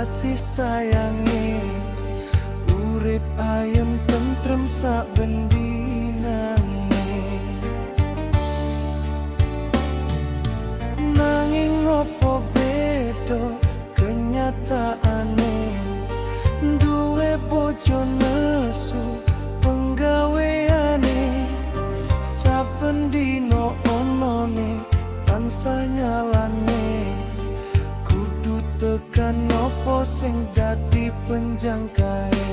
kasih sayangi, urip ayem tentrem sak bendinane. Nanging opo beda kenyataane, duwe bojo nesu penggaweane, saben dino onone tansah nyalane, kudu tekan opo sing dadi penjangkae.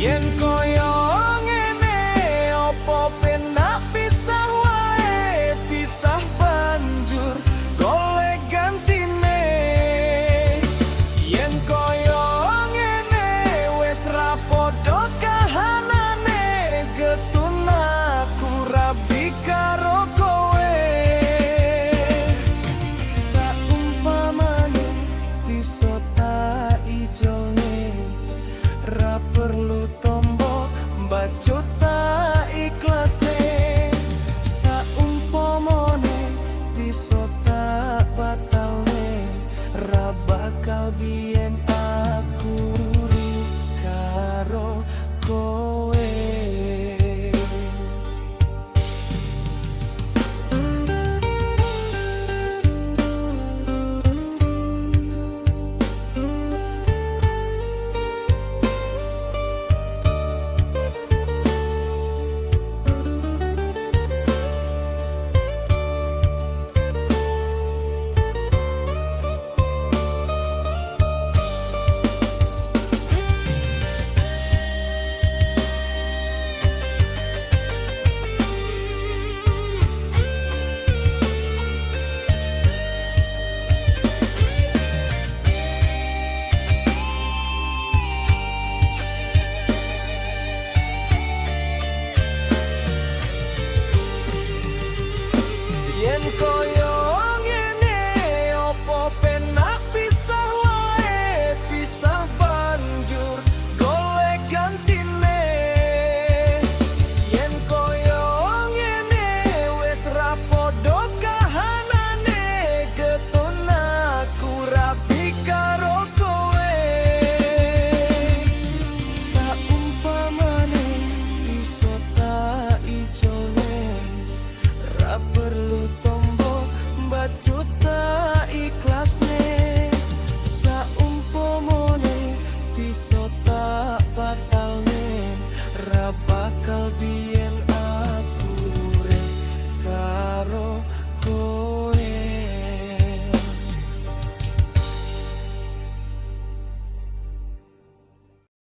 Yen koyo ngene opo penak pisah wae, pisah banjur golek gantine. Yen koyo ngene wis ra padha kahanane, getun aku rabi karo kowe. Saumpamane bisa tak ijolne, ra perlu tombo bacut tak ikhlasne. Saumpamane bisa tak batalne, ra bakal biyen